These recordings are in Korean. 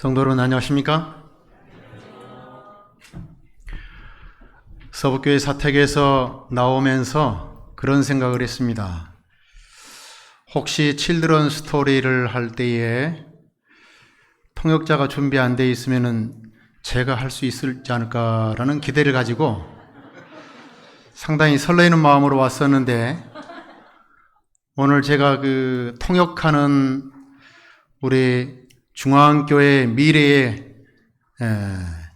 성도 여러분 안녕하십니까? 서북교회 사택에서 나오면서 그런 생각을 했습니다. 혹시 칠드런 스토리를 할 때에 통역자가 준비 안 돼 있으면은 제가 할 수 있을지 않을까라는 기대를 가지고 상당히 설레이는 마음으로 왔었는데, 오늘 제가 통역하는 우리 중앙교회 미래의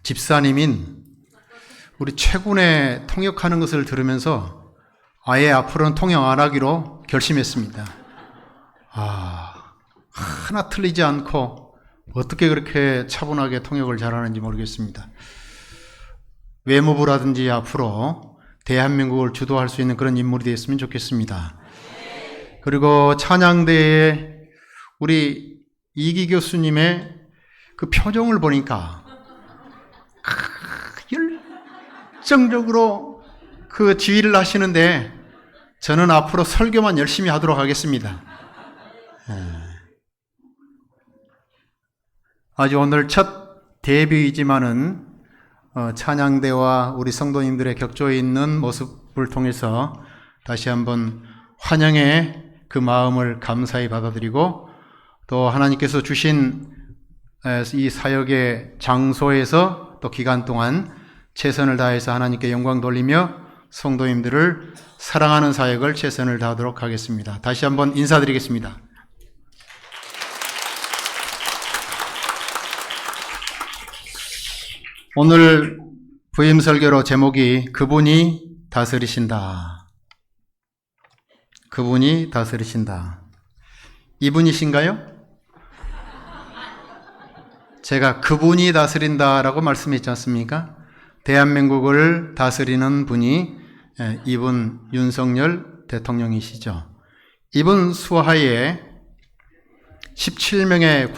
집사님인 우리 최군의 통역하는 것을 들으면서 아예 앞으로는 통역 안 하기로 결심했습니다. 하나 틀리지 않고 어떻게 그렇게 차분하게 통역을 잘하는지 모르겠습니다. 외무부라든지 앞으로 대한민국을 주도할 수 있는 그런 인물이 되었으면 좋겠습니다. 그리고 찬양대에 우리 이기 교수님의 그 표정을 보니까 열정적으로 그 지휘를 하시는데, 저는 앞으로 설교만 열심히 하도록 하겠습니다. 아주 오늘 첫 데뷔이지만은 찬양대와 우리 성도님들의 격조에 있는 모습을 통해서 다시 한번 환영의 그 마음을 감사히 받아들이고, 또 하나님께서 주신 이 사역의 장소에서 또 기간 동안 최선을 다해서 하나님께 영광 돌리며 성도님들을 사랑하는 사역을 최선을 다하도록 하겠습니다. 다시 한번 인사드리겠습니다. 오늘 부임 설교로 제목이 그분이 다스리신다. 그분이 다스리신다. 이분이신가요? 제가 그분이 다스린다라고 말씀했지 않습니까? 대한민국을 다스리는 분이 이분 윤석열 대통령이시죠. 이분 수하에 17명의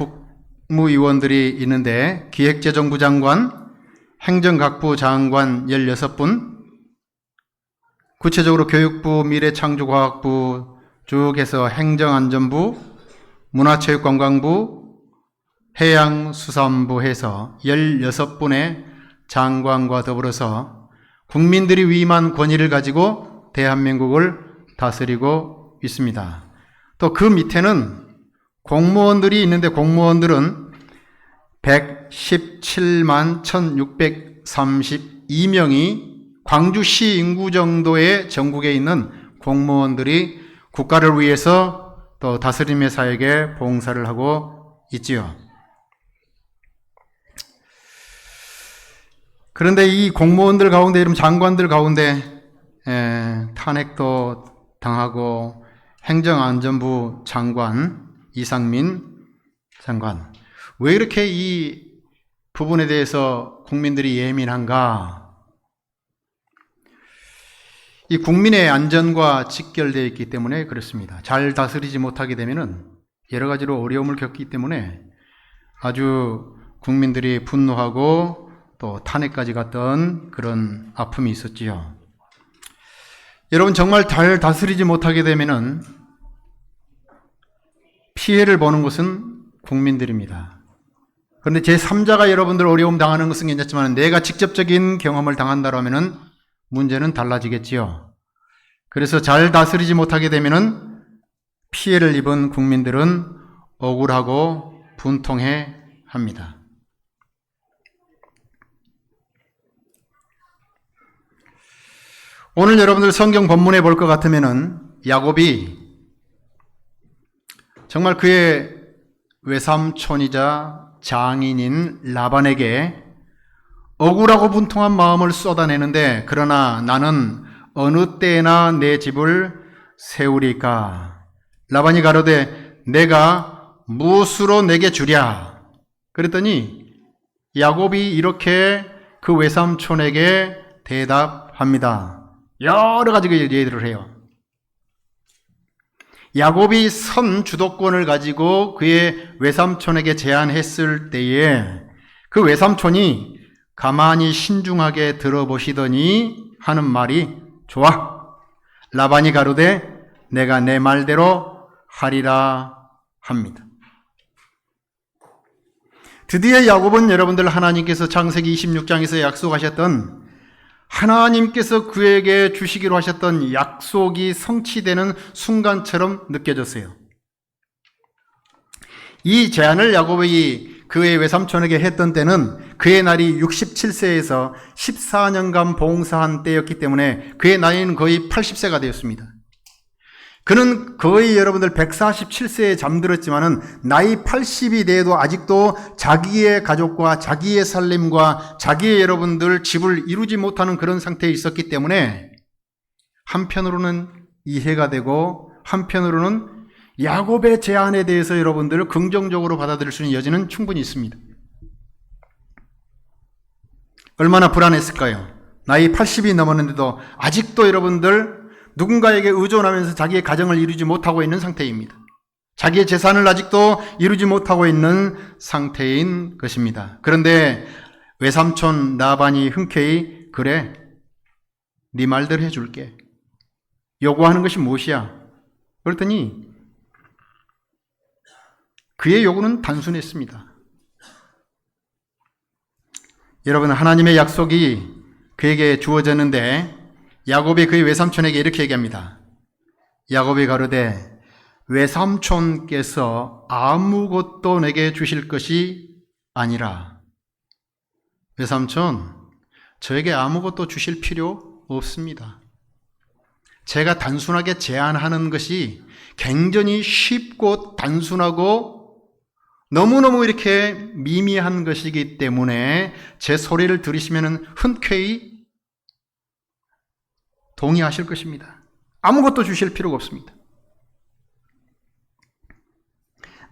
국무위원들이 있는데, 기획재정부 장관, 행정각부 장관 16분, 구체적으로 교육부, 미래창조과학부 쭉 해서 행정안전부, 문화체육관광부, 해양수산부 해서 16분의 장관과 더불어서 국민들이 위임한 권위를 가지고 대한민국을 다스리고 있습니다. 또 그 밑에는 공무원들이 있는데, 공무원들은 117만 1632명이 광주시 인구 정도의 전국에 있는 공무원들이 국가를 위해서 또 다스림의 사역에 봉사를 하고 있지요. 그런데 이 공무원들 가운데, 이런 장관들 가운데 탄핵도 당하고 행정안전부 장관 이상민 장관, 왜 이렇게 이 부분에 대해서 국민들이 예민한가? 이 국민의 안전과 직결되어 있기 때문에 그렇습니다. 잘 다스리지 못하게 되면은 여러 가지로 어려움을 겪기 때문에 아주 국민들이 분노하고 또 탄핵까지 갔던 그런 아픔이 있었지요. 여러분, 정말 잘 다스리지 못하게 되면은 피해를 보는 것은 국민들입니다. 그런데 제3자가 여러분들 어려움 당하는 것은 괜찮지만, 내가 직접적인 경험을 당한다라면은 문제는 달라지겠지요. 그래서 잘 다스리지 못하게 되면은 피해를 입은 국민들은 억울하고 분통해 합니다. 오늘 여러분들 성경 본문에 볼 것 같으면은 야곱이 정말 그의 외삼촌이자 장인인 라반에게 억울하고 분통한 마음을 쏟아내는데, 그러나 나는 어느 때나 내 집을 세우리까? 라반이 가로되 내가 무엇으로 내게 주랴? 그랬더니 야곱이 이렇게 그 외삼촌에게 대답합니다. 여러 가지 예들을 해요. 야곱이 선 주도권을 가지고 그의 외삼촌에게 제안했을 때에 그 외삼촌이 가만히 신중하게 들어보시더니 하는 말이 좋아. 라반이 가로되 내가 내 말대로 하리라 합니다. 드디어 야곱은 여러분들 하나님께서 창세기 26장에서 약속하셨던 하나님께서 그에게 주시기로 하셨던 약속이 성취되는 순간처럼 느껴졌어요. 이 제안을 야곱이 그의 외삼촌에게 했던 때는 그의 나이 67세에서 14년간 봉사한 때였기 때문에 그의 나이는 거의 80세가 되었습니다. 그는 거의 여러분들 147세에 잠들었지만은 나이 80이 돼도 아직도 자기의 가족과 자기의 살림과 자기의 여러분들 집을 이루지 못하는 그런 상태에 있었기 때문에 한편으로는 이해가 되고 한편으로는 야곱의 제안에 대해서 여러분들을 긍정적으로 받아들일 수 있는 여지는 충분히 있습니다. 얼마나 불안했을까요? 나이 80이 넘었는데도 아직도 여러분들 누군가에게 의존하면서 자기의 가정을 이루지 못하고 있는 상태입니다. 자기의 재산을 아직도 이루지 못하고 있는 상태인 것입니다. 그런데 외삼촌 라반이 흔쾌히 그래, 네 말대로 해줄게. 요구하는 것이 무엇이야? 그랬더니 그의 요구는 단순했습니다. 여러분, 하나님의 약속이 그에게 주어졌는데 야곱이 그의 외삼촌에게 이렇게 얘기합니다. 야곱이 가로되 외삼촌께서 아무것도 내게 주실 것이 아니라, 외삼촌, 저에게 아무것도 주실 필요 없습니다. 제가 단순하게 제안하는 것이 굉장히 쉽고 단순하고 너무너무 이렇게 미미한 것이기 때문에 제 소리를 들으시면 흔쾌히 동의하실 것입니다. 아무것도 주실 필요가 없습니다.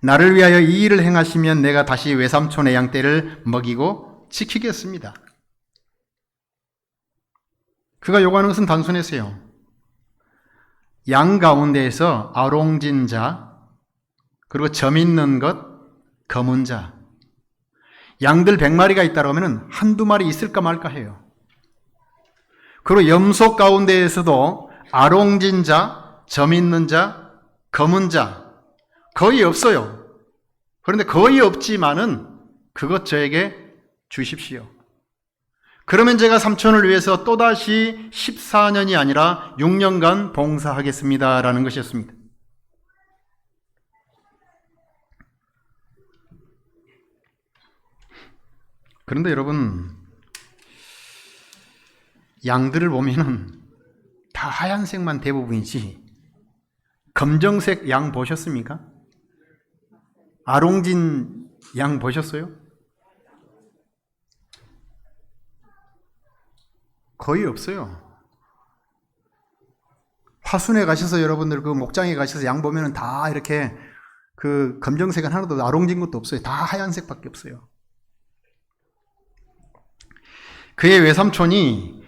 나를 위하여 이 일을 행하시면 내가 다시 외삼촌의 양떼를 먹이고 지키겠습니다. 그가 요구하는 것은 단순했어요. 양 가운데에서 아롱진 자, 그리고 점 있는 것, 검은 자. 양들 100마리가 있다고 하면 한두 마리 있을까 말까 해요. 그리고 염소 가운데에서도 아롱진 자, 점 있는 자, 검은 자 거의 없어요. 그런데 거의 없지만은 그것 저에게 주십시오. 그러면 제가 삼촌을 위해서 또다시 14년이 아니라 6년간 봉사하겠습니다라는 것이었습니다. 그런데 여러분, 양들을 보면은 다 하얀색만 대부분이지 검정색 양 보셨습니까? 아롱진 양 보셨어요? 거의 없어요. 화순에 가셔서 여러분들 그 목장에 가셔서 양 보면은 다 이렇게 그 검정색은 하나도 아롱진 것도 없어요. 다 하얀색밖에 없어요. 그의 외삼촌이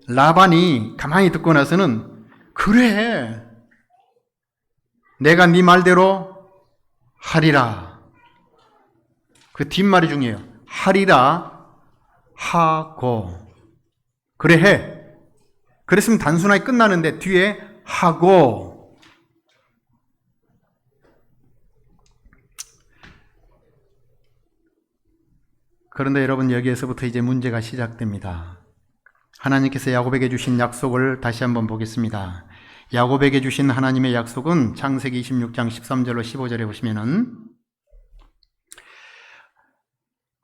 라반이 가만히 듣고 나서는 그래, 내가 네 말대로 하리라. 그 뒷말이 중요해요. 하리라 하고. 그래 해. 그랬으면 단순하게 끝나는데 뒤에 하고. 그런데 여러분, 여기에서부터 이제 문제가 시작됩니다. 하나님께서 야곱에게 주신 약속을 다시 한번 보겠습니다. 야곱에게 주신 하나님의 약속은 창세기 26장 13절로 15절에 보시면은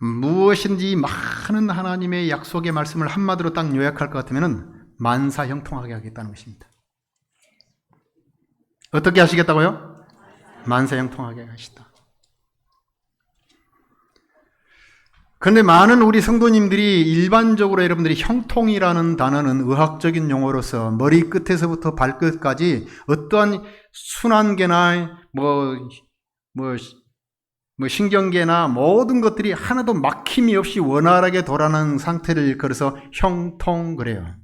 무엇인지 많은 하나님의 약속의 말씀을 한마디로 딱 요약할 것 같으면 만사형통하게 하겠다는 것입니다. 어떻게 하시겠다고요? 만사형통하게 하시다. 그런데 많은 우리 성도님들이 일반적으로 여러분들이 형통이라는 단어는 의학적인 용어로서 머리 끝에서부터 발끝까지 어떠한 순환계나 신경계나 모든 것들이 하나도 막힘이 없이 원활하게 돌아가는 상태를 일컬어서 형통 그래요.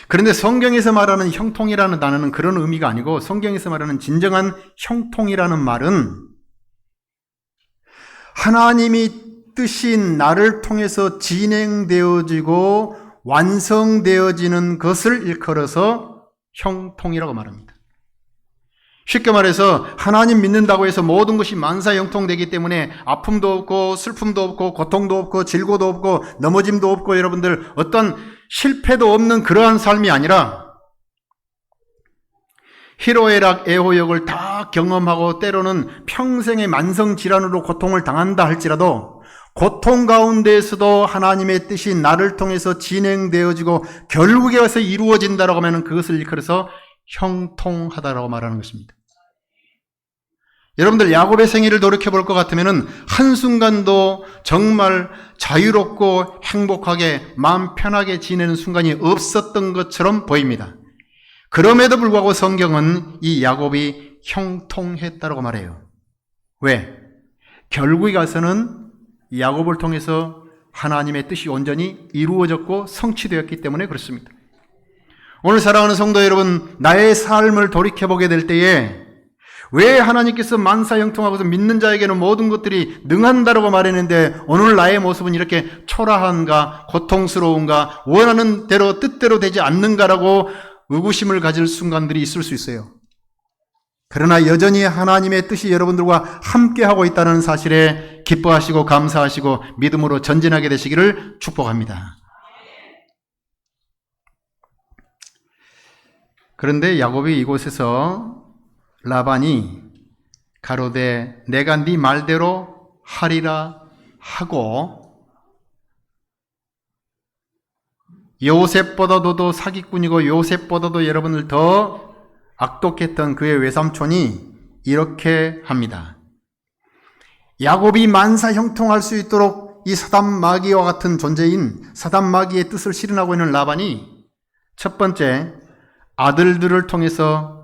그런데 성경에서 말하는 형통이라는 단어는 그런 의미가 아니고, 성경에서 말하는 진정한 형통이라는 말은 하나님이 뜻인 나를 통해서 진행되어지고 완성되어지는 것을 일컬어서 형통이라고 말합니다. 쉽게 말해서 하나님 믿는다고 해서 모든 것이 만사형통되기 때문에 아픔도 없고 슬픔도 없고 고통도 없고 질고도 없고 넘어짐도 없고 여러분들 어떤 실패도 없는 그러한 삶이 아니라 희로애락 애호역을 다 경험하고 때로는 평생의 만성질환으로 고통을 당한다 할지라도 고통 가운데에서도 하나님의 뜻이 나를 통해서 진행되어지고 결국에 와서 이루어진다라고 하면 그것을 일컬어서 형통하다라고 말하는 것입니다. 여러분들 야곱의 생애를 돌이켜 볼 것 같으면 한순간도 정말 자유롭고 행복하게 마음 편하게 지내는 순간이 없었던 것처럼 보입니다. 그럼에도 불구하고 성경은 이 야곱이 형통했다라고 말해요. 왜? 결국에 가서는 야곱을 통해서 하나님의 뜻이 온전히 이루어졌고 성취되었기 때문에 그렇습니다. 오늘 사랑하는 성도 여러분, 나의 삶을 돌이켜보게 될 때에 왜 하나님께서 만사형통하고서 믿는 자에게는 모든 것들이 능한다라고 말했는데 오늘 나의 모습은 이렇게 초라한가, 고통스러운가, 원하는 대로 뜻대로 되지 않는가라고 의구심을 가질 순간들이 있을 수 있어요. 그러나 여전히 하나님의 뜻이 여러분들과 함께하고 있다는 사실에 기뻐하시고 감사하시고 믿음으로 전진하게 되시기를 축복합니다. 그런데 야곱이 이곳에서 라반이 가로되 내가 네 말대로 하리라 하고 요셉보다도 사기꾼이고 요셉보다도 여러분들 더 악독했던 그의 외삼촌이 이렇게 합니다. 야곱이 만사형통할 수 있도록 이 사단 마귀와 같은 존재인 사단 마귀의 뜻을 실현하고 있는 라반이 첫 번째 아들들을 통해서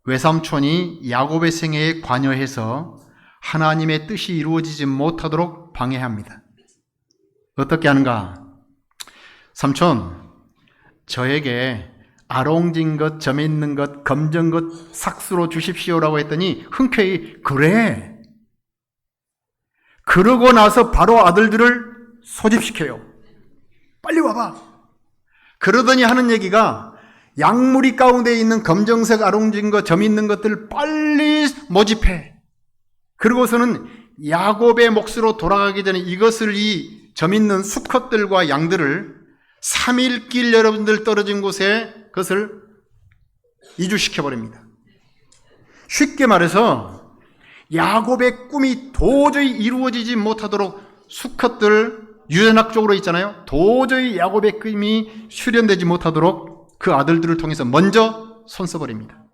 외삼촌이 야곱의 생애에 관여해서 하나님의 뜻이 이루어지지 못하도록 방해합니다. 어떻게 하는가? 삼촌, 저에게 아롱진 것, 점 있는 것, 검정 것 삭수로 주십시오라고 했더니 흔쾌히 그래. 그러고 나서 바로 아들들을 소집시켜요. 빨리 와봐. 그러더니 하는 얘기가 양무리 가운데 있는 검정색 아롱진 것, 점 있는 것들을 빨리 모집해. 그러고서는 야곱의 몫으로 돌아가기 전에 이것을 이 점 있는 수컷들과 양들을 3일 길 여러분들 떨어진 곳에 그것을 이주시켜버립니다. 쉽게 말해서 야곱의 꿈이 도저히 이루어지지 못하도록 수컷들 유전학적으로 있잖아요. 도저히 야곱의 꿈이 실현되지 못하도록 그 아들들을 통해서 먼저 손써버립니다.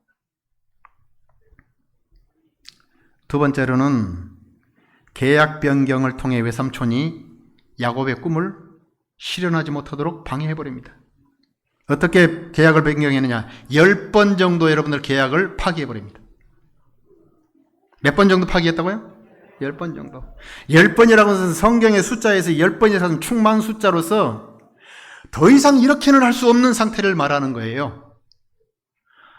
두 번째로는 계약 변경을 통해 외삼촌이 야곱의 꿈을 실현하지 못하도록 방해해버립니다. 어떻게 계약을 변경했느냐? 10번 정도 여러분들 계약을 파기해버립니다. 몇 번 정도 파기했다고요? 10번 정도. 10번이라고 해서 성경의 숫자에서 10번이라는 충만 숫자로서 더 이상 이렇게는 할 수 없는 상태를 말하는 거예요.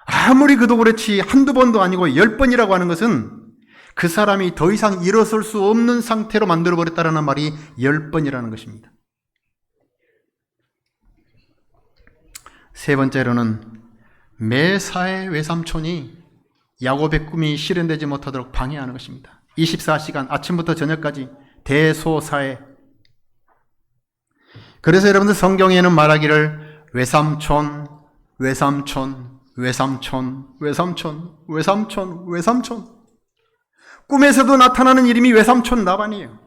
아무리 그도 그렇지 한두 번도 아니고 10번이라고 하는 것은 그 사람이 더 이상 일어설 수 없는 상태로 만들어버렸다는 말이 10번이라는 것입니다. 세 번째로는 매사에 외삼촌이 야곱의 꿈이 실현되지 못하도록 방해하는 것입니다. 24시간 아침부터 저녁까지 대소사에. 그래서 여러분들 성경에는 말하기를 외삼촌, 외삼촌, 외삼촌, 외삼촌, 외삼촌, 외삼촌. 꿈에서도 나타나는 이름이 외삼촌 라반이에요.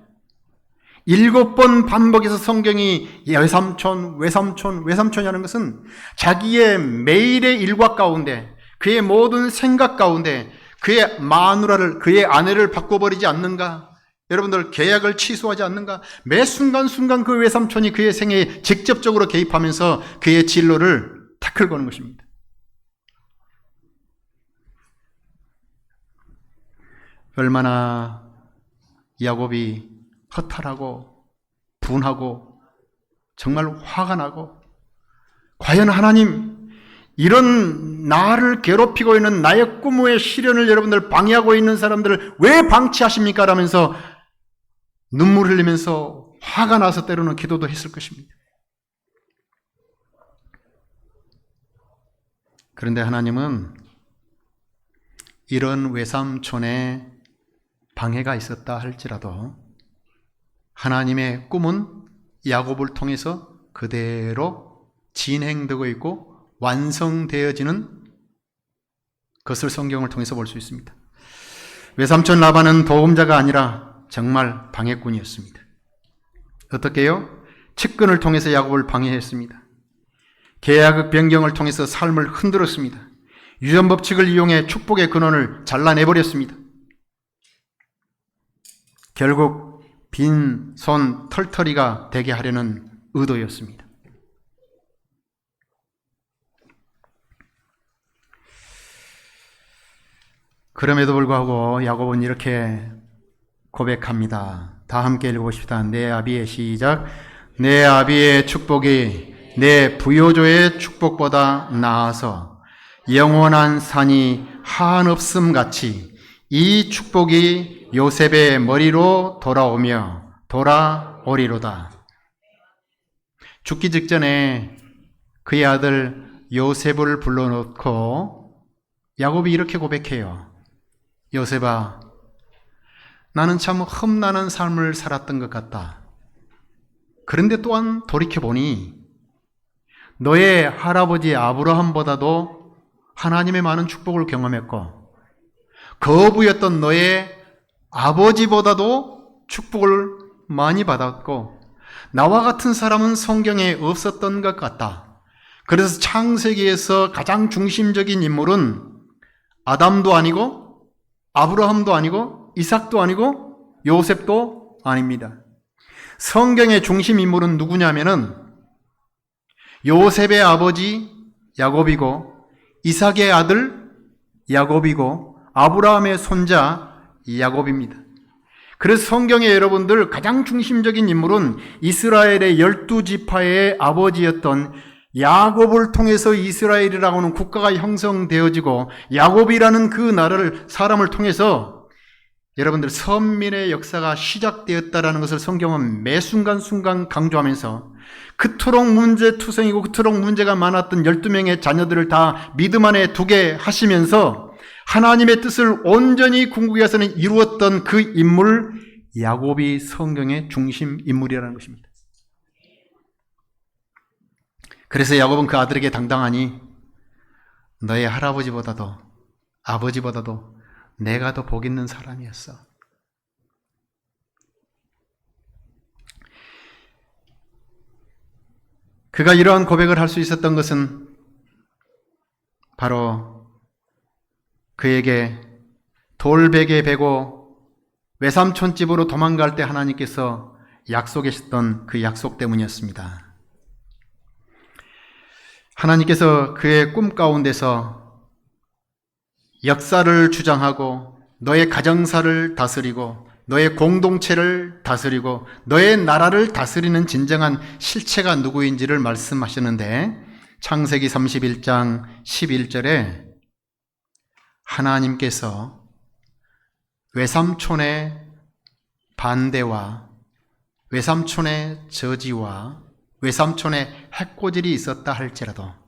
7번 반복해서 성경이 외삼촌, 외삼촌, 외삼촌이라는 것은 자기의 매일의 일과 가운데 그의 모든 생각 가운데 그의 마누라를, 그의 아내를 바꿔버리지 않는가? 여러분들 계약을 취소하지 않는가? 매 순간순간 그 외삼촌이 그의 생애에 직접적으로 개입하면서 그의 진로를 태클 거는 것입니다. 얼마나 야곱이 허탈하고 분하고 정말 화가 나고 과연 하나님 이런 나를 괴롭히고 있는 나의 꿈의 실현을 여러분들 방해하고 있는 사람들을 왜 방치하십니까? 라면서 눈물 흘리면서 화가 나서 때로는 기도도 했을 것입니다. 그런데 하나님은 이런 외삼촌의 방해가 있었다 할지라도 하나님의 꿈은 야곱을 통해서 그대로 진행되고 있고 완성되어지는 것을 성경을 통해서 볼 수 있습니다. 외삼촌 라반은 도움자가 아니라 정말 방해꾼이었습니다. 어떻게요? 측근을 통해서 야곱을 방해했습니다. 계약 변경을 통해서 삶을 흔들었습니다. 유전법칙을 이용해 축복의 근원을 잘라내버렸습니다. 결국 빈손 털털이가 되게 하려는 의도였습니다. 그럼에도 불구하고 야곱은 이렇게 고백합니다. 다 함께 읽어봅시다. 내 아비의 시작. 내 아비의 축복이 내 부요조의 축복보다 나아서 영원한 산이 한없음 같이 이 축복이 요셉의 머리로 돌아오며 돌아오리로다. 죽기 직전에 그의 아들 요셉을 불러놓고 야곱이 이렇게 고백해요. 요셉아, 나는 참 험난한 삶을 살았던 것 같다. 그런데 또한 돌이켜보니 너의 할아버지 아브라함보다도 하나님의 많은 축복을 경험했고 거부였던 너의 아버지보다도 축복을 많이 받았고 나와 같은 사람은 성경에 없었던 것 같다. 그래서 창세기에서 가장 중심적인 인물은 아담도 아니고 아브라함도 아니고 이삭도 아니고 요셉도 아닙니다. 성경의 중심 인물은 누구냐면은 요셉의 아버지 야곱이고 이삭의 아들 야곱이고 아브라함의 손자 야곱입니다. 그래서 성경의 여러분들 가장 중심적인 인물은 이스라엘의 12지파의 아버지였던 야곱을 통해서 이스라엘이라고 하는 국가가 형성되어지고 야곱이라는 그 나라를 사람을 통해서 여러분들 선민의 역사가 시작되었다라는 것을 성경은 매 순간순간 강조하면서 그토록 문제투성이고 그토록 문제가 많았던 12명의 자녀들을 다 믿음 안에 두게 하시면서 하나님의 뜻을 온전히 궁극에서는 이루었던 그 인물 야곱이 성경의 중심 인물이라는 것입니다. 그래서 야곱은 그 아들에게 당당하니 너의 할아버지보다도 아버지보다도 내가 더 복 있는 사람이었어. 그가 이러한 고백을 할 수 있었던 것은 바로 그에게 돌베개 베고 외삼촌 집으로 도망갈 때 하나님께서 약속하셨던 그 약속 때문이었습니다. 하나님께서 그의 꿈 가운데서 역사를 주장하고 너의 가정사를 다스리고 너의 공동체를 다스리고 너의 나라를 다스리는 진정한 실체가 누구인지를 말씀하셨는데 창세기 31장 11절에 하나님께서 외삼촌의 반대와 외삼촌의 저지와 외삼촌의 해코질이 있었다 할지라도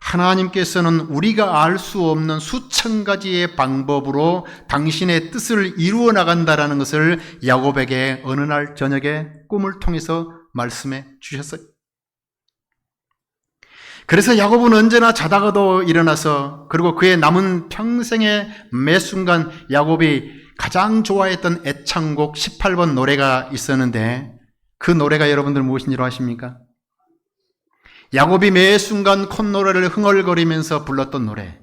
하나님께서는 우리가 알 수 없는 수천 가지의 방법으로 당신의 뜻을 이루어 나간다라는 것을 야곱에게 어느 날 저녁에 꿈을 통해서 말씀해 주셨어요. 그래서 야곱은 언제나 자다가도 일어나서 그리고 그의 남은 평생의 매 순간 야곱이 가장 좋아했던 애창곡 18번 노래가 있었는데 그 노래가 여러분들 무엇인지로 아십니까? 야곱이 매 순간 콧노래를 흥얼거리면서 불렀던 노래.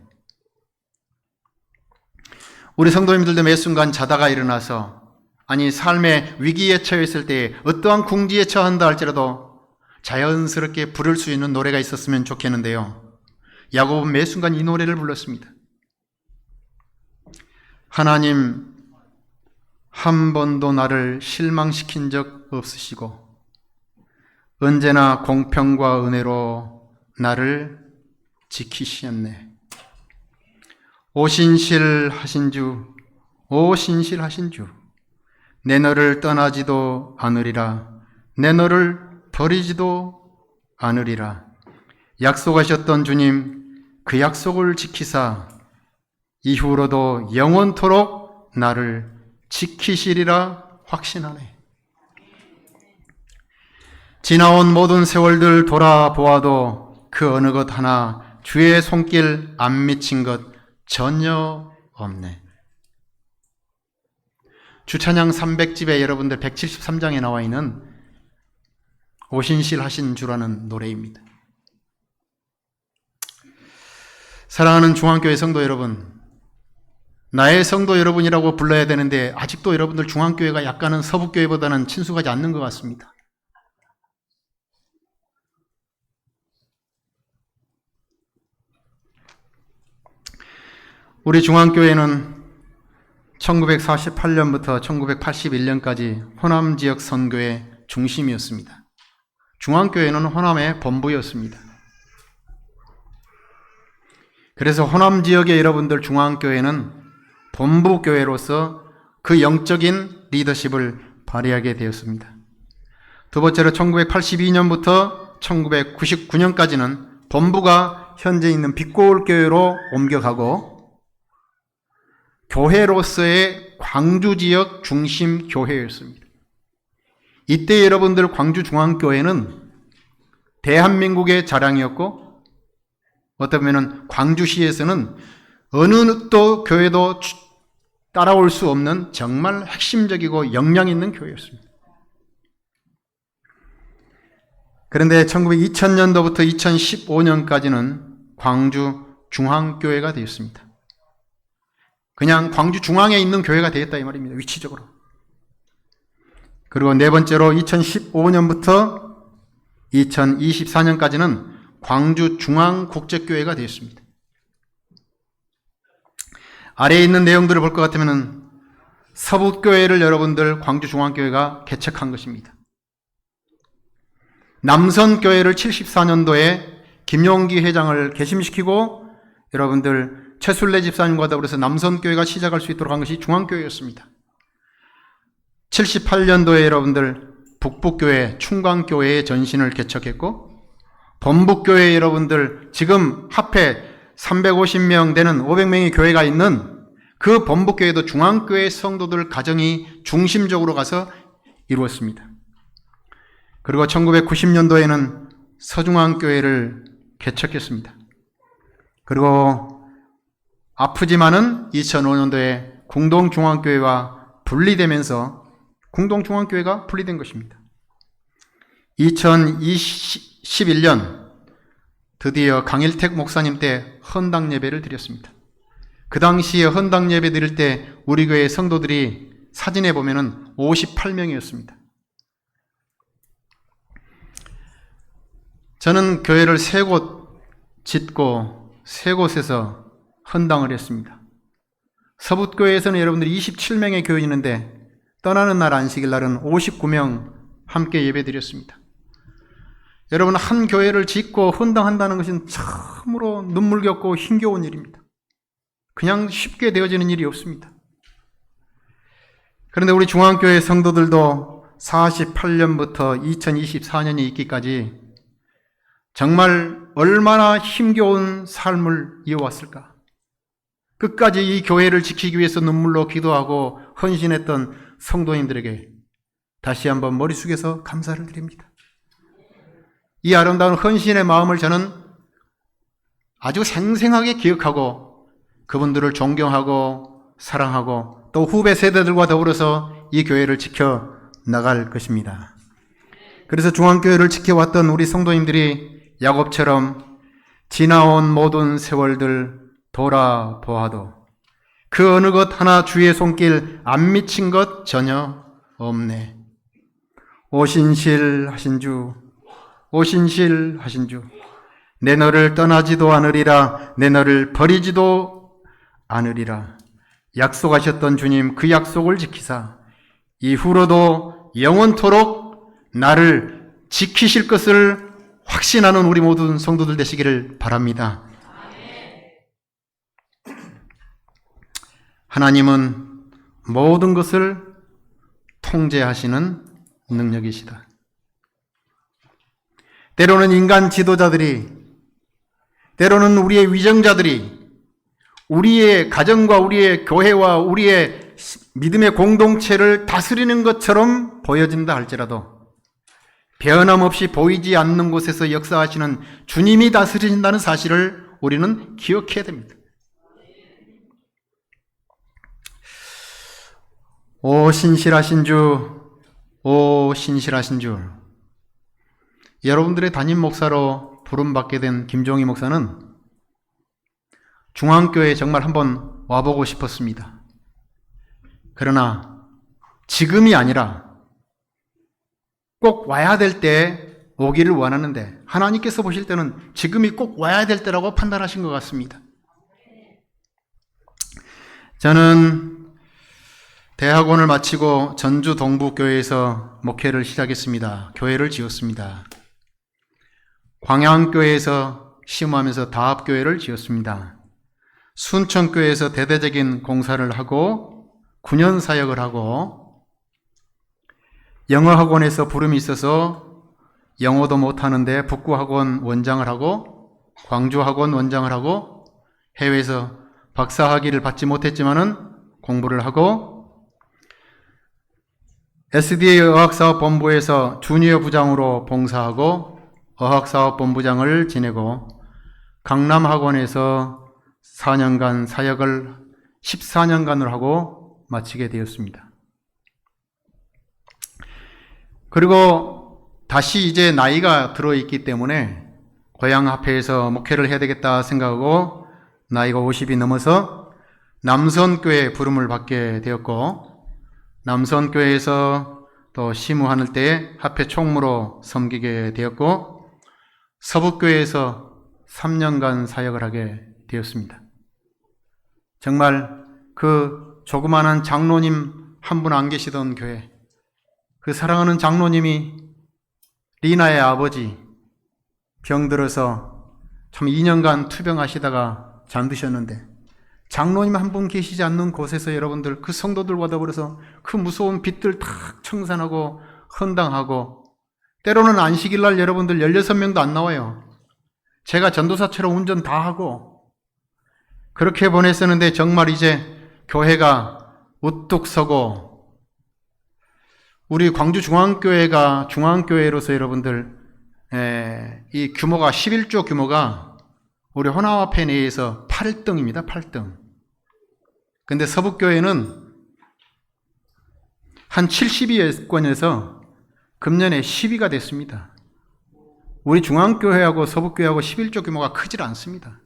우리 성도님들도 매 순간 자다가 일어나서 아니 삶의 위기에 처했을 때 어떠한 궁지에 처한다 할지라도 자연스럽게 부를 수 있는 노래가 있었으면 좋겠는데요. 야곱은 매 순간 이 노래를 불렀습니다. 하나님 한 번도 나를 실망시킨 적 없으시고 언제나 공평과 은혜로 나를 지키시었네. 오 신실하신 주, 오 신실하신 주, 내 너를 떠나지도 않으리라, 내 너를 버리지도 않으리라. 약속하셨던 주님, 그 약속을 지키사 이후로도 영원토록 나를 지키시리라 확신하네. 지나온 모든 세월들 돌아보아도 그 어느 것 하나 주의 손길 안 미친 것 전혀 없네. 주찬양 300집에 여러분들 173장에 나와 있는 오신실 하신 주라는 노래입니다. 사랑하는 중앙교회 성도 여러분, 나의 성도 여러분이라고 불러야 되는데 아직도 여러분들 중앙교회가 약간은 서북교회보다는 친숙하지 않는 것 같습니다. 우리 중앙교회는 1948년부터 1981년까지 호남 지역 선교의 중심이었습니다. 중앙교회는 호남의 본부였습니다. 그래서 호남 지역의 여러분들 중앙교회는 본부교회로서 그 영적인 리더십을 발휘하게 되었습니다. 두 번째로 1982년부터 1999년까지는 본부가 현재 있는 빛고울교회로 옮겨가고 교회로서의 광주 지역 중심 교회였습니다. 이때 여러분들 광주 중앙교회는 대한민국의 자랑이었고 어떻게 보면 광주시에서는 어느 또 교회도 따라올 수 없는 정말 핵심적이고 역량 있는 교회였습니다. 그런데 2000년도부터 2015년까지는 광주 중앙교회가 되었습니다. 그냥 광주 중앙에 있는 교회가 되었다 이 말입니다. 위치적으로. 그리고 네 번째로 2015년부터 2024년까지는 광주 중앙국제교회가 되었습니다. 아래에 있는 내용들을 볼 것 같으면 서북교회를 여러분들 광주 중앙교회가 개척한 것입니다. 남선교회를 74년도에 김용기 회장을 개심시키고 여러분들 최순례 집사님과 더불어서 남선교회가 시작할 수 있도록 한 것이 중앙교회였습니다. 78년도에 여러분들 북북교회, 충광교회의 전신을 개척했고 범북교회 여러분들 지금 합해 350명 되는 500명의 교회가 있는 그 범북교회도 중앙교회 성도들 가정이 중심적으로 가서 이루었습니다. 그리고 1990년도에는 서중앙교회를 개척했습니다. 그리고 아프지만은 2005년도에 궁동중앙교회와 분리되면서 궁동중앙교회가 분리된 것입니다. 2021년 드디어 강일택 목사님 때 헌당 예배를 드렸습니다. 그 당시에 헌당 예배 드릴 때 우리 교회 성도들이 사진에 보면은 58명이었습니다. 저는 교회를 3곳 짓고 3곳에서 헌당을 했습니다. 서북교회에서는 여러분들이 27명의 교인이 있는데 떠나는 날 안식일 날은 59명 함께 예배 드렸습니다. 여러분 한 교회를 짓고 헌당한다는 것은 참으로 눈물겹고 힘겨운 일입니다. 그냥 쉽게 되어지는 일이 없습니다. 그런데 우리 중앙교회 성도들도 48년부터 2024년이 있기까지 정말 얼마나 힘겨운 삶을 이어왔을까. 끝까지 이 교회를 지키기 위해서 눈물로 기도하고 헌신했던 성도님들에게 다시 한번 머리 숙여서 감사를 드립니다. 이 아름다운 헌신의 마음을 저는 아주 생생하게 기억하고 그분들을 존경하고 사랑하고 또 후배 세대들과 더불어서 이 교회를 지켜 나갈 것입니다. 그래서 중앙교회를 지켜왔던 우리 성도님들이 야곱처럼 지나온 모든 세월들 돌아보아도 그 어느 것 하나 주의 손길 안 미친 것 전혀 없네. 오신실 하신 주, 오신실 하신 주, 내 너를 떠나지도 않으리라, 내 너를 버리지도 않으리라. 약속하셨던 주님 그 약속을 지키사 이후로도 영원토록 나를 지키실 것을 확신하는 우리 모든 성도들 되시기를 바랍니다. 하나님은 모든 것을 통제하시는 능력이시다. 때로는 인간 지도자들이, 때로는 우리의 위정자들이 우리의 가정과 우리의 교회와 우리의 믿음의 공동체를 다스리는 것처럼 보여진다 할지라도 변함없이 보이지 않는 곳에서 역사하시는 주님이 다스리신다는 사실을 우리는 기억해야 됩니다. 오 신실하신 주, 오 신실하신 주. 여러분들의 담임 목사로 부름받게 된 김종희 목사는 중앙교회에 정말 한번 와보고 싶었습니다. 그러나 지금이 아니라 꼭 와야 될 때 오기를 원하는데 하나님께서 보실 때는 지금이 꼭 와야 될 때라고 판단하신 것 같습니다. 저는 대학원을 마치고 전주 동부교회에서 목회를 시작했습니다. 교회를 지었습니다. 광양교회에서 시험하면서 다합교회를 지었습니다. 순천교회에서 대대적인 공사를 하고 9년 사역을 하고 영어학원에서 부름이 있어서 영어도 못하는데 북구학원 원장을 하고 광주학원 원장을 하고 해외에서 박사학위를 받지 못했지만은 공부를 하고 SDA 어학사업본부에서 주니어 부장으로 봉사하고 어학사업본부장을 지내고 강남학원에서 4년간 사역을 14년간을 하고 마치게 되었습니다. 그리고 다시 이제 나이가 들어있기 때문에 고향 앞에서 목회를 해야 되겠다 생각하고 나이가 50이 넘어서 남선교회 부름을 받게 되었고 남선교회에서 또 시무하는 때에 합회 총무로 섬기게 되었고 서북교회에서 3년간 사역을 하게 되었습니다. 정말 그 조그마한 장로님 한 분 안 계시던 교회, 그 사랑하는 장로님이 리나의 아버지 병들어서 참 2년간 투병하시다가 잠드셨는데 장로님 한 분 계시지 않는 곳에서 여러분들 그 성도들과 더불어서 그 무서운 빛들 탁 청산하고 헌당하고 때로는 안식일 날 여러분들 16명도 안 나와요. 제가 전도사처럼 운전 다 하고 그렇게 보냈었는데 정말 이제 교회가 우뚝 서고 우리 광주 중앙교회가 중앙교회로서 여러분들 이 규모가 11조 규모가 우리 호남화폐 내에서 8등입니다. 8등. 근데 서북교회는 한 70위권에서 금년에 10위가 됐습니다. 우리 중앙교회하고 서북교회하고 11조 규모가 크질 않습니다.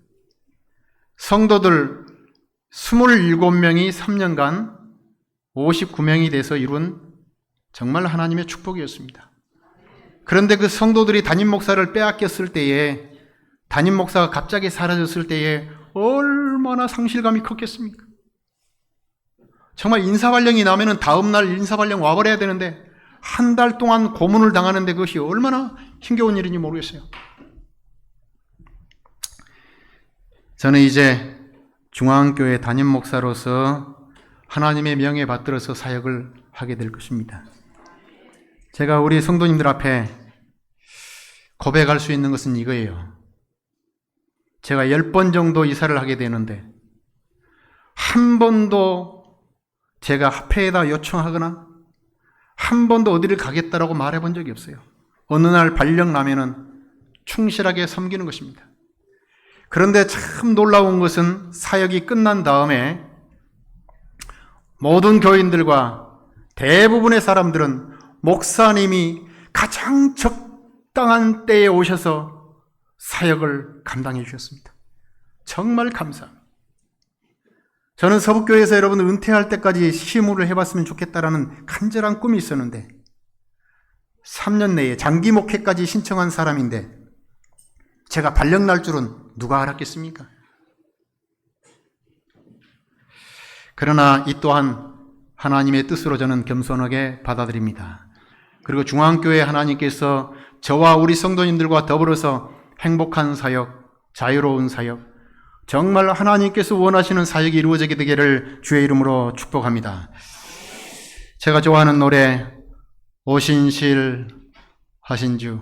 성도들 27명이 3년간 59명이 돼서 이룬 정말 하나님의 축복이었습니다. 그런데 그 성도들이 담임 목사를 빼앗겼을 때에 담임 목사가 갑자기 사라졌을 때에 얼마나 상실감이 컸겠습니까? 정말 인사발령이 나면은 다음날 인사발령 와버려야 되는데 한 달 동안 고문을 당하는데 그것이 얼마나 힘겨운 일인지 모르겠어요. 저는 이제 중앙교회 담임 목사로서 하나님의 명예 받들어서 사역을 하게 될 것입니다. 제가 우리 성도님들 앞에 고백할 수 있는 것은 이거예요. 제가 10번 정도 이사를 하게 되는데 한 번도 제가 합회에다 요청하거나 한 번도 어디를 가겠다라고 말해본 적이 없어요. 어느 날 발령 나면은 충실하게 섬기는 것입니다. 그런데 참 놀라운 것은 사역이 끝난 다음에 모든 교인들과 대부분의 사람들은 목사님이 가장 적당한 때에 오셔서 사역을 감당해 주셨습니다. 정말 감사합니다. 저는 서북교회에서 여러분 은퇴할 때까지 시무를 해봤으면 좋겠다라는 간절한 꿈이 있었는데 3년 내에 장기 목회까지 신청한 사람인데 제가 발령 날 줄은 누가 알았겠습니까? 그러나 이 또한 하나님의 뜻으로 저는 겸손하게 받아들입니다. 그리고 중앙교회 하나님께서 저와 우리 성도님들과 더불어서 행복한 사역, 자유로운 사역, 정말 하나님께서 원하시는 사역이 이루어지게 되기를 주의 이름으로 축복합니다. 제가 좋아하는 노래 오신실하신 주,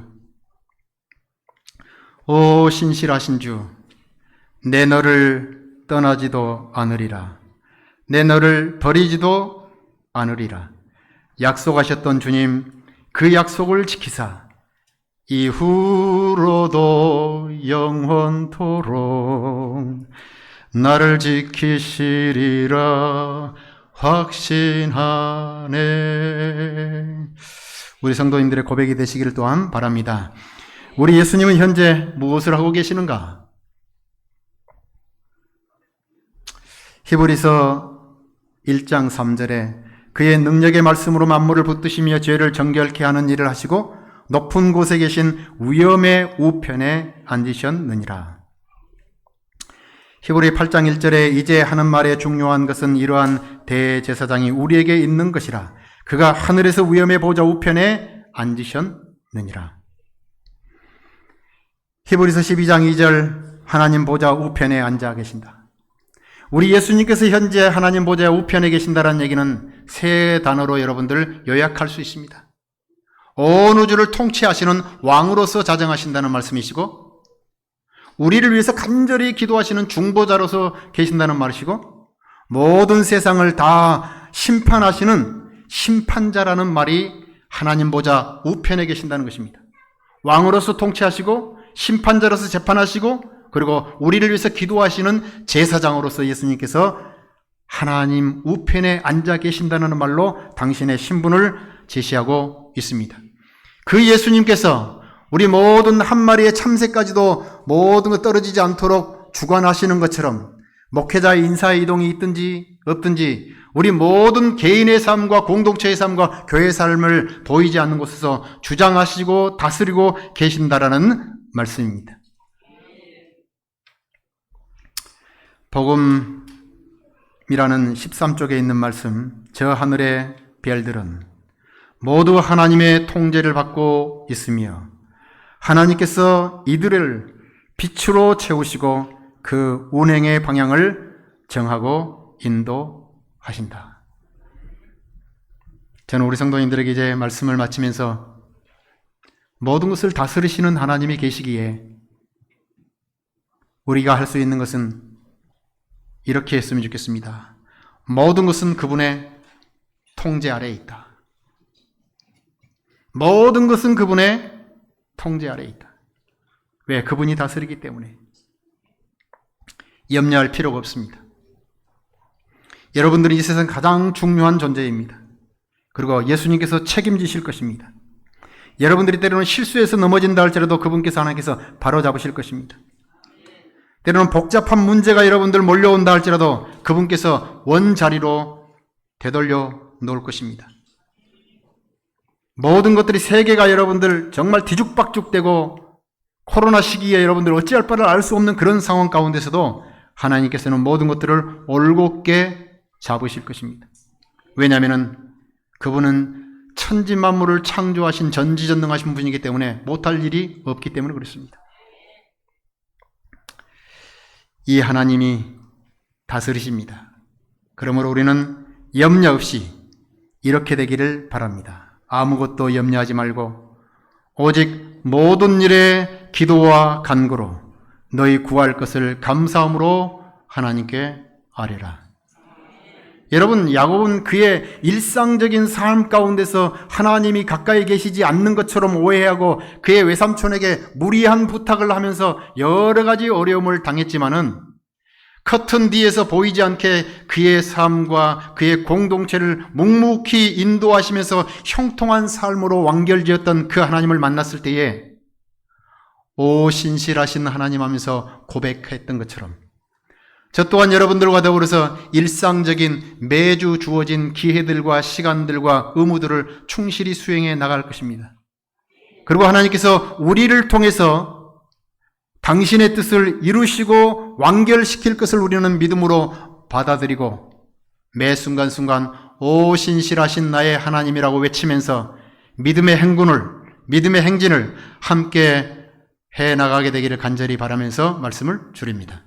오 신실하신 주, 내 너를 떠나지도 않으리라. 내 너를 버리지도 않으리라. 약속하셨던 주님, 그 약속을 지키사 이후로도 영원토록 나를 지키시리라 확신하네. 우리 성도님들의 고백이 되시기를 또한 바랍니다. 우리 예수님은 현재 무엇을 하고 계시는가? 히브리서 1장 3절에 그의 능력의 말씀으로 만물을 붙드시며 죄를 정결케 하는 일을 하시고 높은 곳에 계신 위엄의 우편에 앉으셨느니라. 히브리 8장 1절에 이제 하는 말의 중요한 것은 이러한 대제사장이 우리에게 있는 것이라. 그가 하늘에서 위엄의 보좌 우편에 앉으셨느니라. 히브리서 12장 2절 하나님 보좌 우편에 앉아 계신다. 우리 예수님께서 현재 하나님 보좌 우편에 계신다는 얘기는 세 단어로 여러분들 요약할 수 있습니다. 온 우주를 통치하시는 왕으로서 자정하신다는 말씀이시고, 우리를 위해서 간절히 기도하시는 중보자로서 계신다는 말이시고, 모든 세상을 다 심판하시는 심판자라는 말이 하나님 보좌 우편에 계신다는 것입니다. 왕으로서 통치하시고 심판자로서 재판하시고, 그리고 우리를 위해서 기도하시는 제사장으로서 예수님께서 하나님 우편에 앉아 계신다는 말로 당신의 신분을 제시하고 있습니다. 그 예수님께서 우리 모든 한 마리의 참새까지도 모든 것 떨어지지 않도록 주관하시는 것처럼 목회자의 인사의 이동이 있든지 없든지 우리 모든 개인의 삶과 공동체의 삶과 교회의 삶을 보이지 않는 곳에서 주장하시고 다스리고 계신다라는 말씀입니다. 복음이라는 13쪽에 있는 말씀, 저 하늘의 별들은 모두 하나님의 통제를 받고 있으며 하나님께서 이들을 빛으로 채우시고 그 운행의 방향을 정하고 인도하신다. 저는 우리 성도님들에게 이제 말씀을 마치면서 모든 것을 다스리시는 하나님이 계시기에 우리가 할 수 있는 것은 이렇게 했으면 좋겠습니다. 모든 것은 그분의 통제 아래에 있다. 모든 것은 그분의 통제 아래에 있다. 왜? 그분이 다스리기 때문에. 염려할 필요가 없습니다. 여러분들은 이 세상 가장 중요한 존재입니다. 그리고 예수님께서 책임지실 것입니다. 여러분들이 때로는 실수해서 넘어진다 할지라도 그분께서 하나님께서 바로잡으실 것입니다. 때로는 복잡한 문제가 여러분들 몰려온다 할지라도 그분께서 원자리로 되돌려 놓을 것입니다. 모든 것들이 세계가 여러분들 정말 뒤죽박죽되고 코로나 시기에 여러분들 어찌할 바를 알 수 없는 그런 상황 가운데서도 하나님께서는 모든 것들을 올곧게 잡으실 것입니다. 왜냐하면 그분은 천지 만물을 창조하신 전지전능하신 분이기 때문에 못할 일이 없기 때문에 그렇습니다. 이 하나님이 다스리십니다. 그러므로 우리는 염려 없이 이렇게 되기를 바랍니다. 아무것도 염려하지 말고 오직 모든 일에 기도와 간구로 너희 구할 것을 감사함으로 하나님께 아뢰라. 여러분, 야곱은 그의 일상적인 삶 가운데서 하나님이 가까이 계시지 않는 것처럼 오해하고 그의 외삼촌에게 무리한 부탁을 하면서 여러 가지 어려움을 당했지만은 커튼 뒤에서 보이지 않게 그의 삶과 그의 공동체를 묵묵히 인도하시면서 형통한 삶으로 완결지었던 그 하나님을 만났을 때에 오 신실하신 하나님 하면서 고백했던 것처럼 저 또한 여러분들과 더불어서 일상적인 매주 주어진 기회들과 시간들과 의무들을 충실히 수행해 나갈 것입니다. 그리고 하나님께서 우리를 통해서 당신의 뜻을 이루시고 완결시킬 것을 우리는 믿음으로 받아들이고 매 순간순간 오 신실하신 나의 하나님이라고 외치면서 믿음의 행진을 함께 해나가게 되기를 간절히 바라면서 말씀을 줄입니다.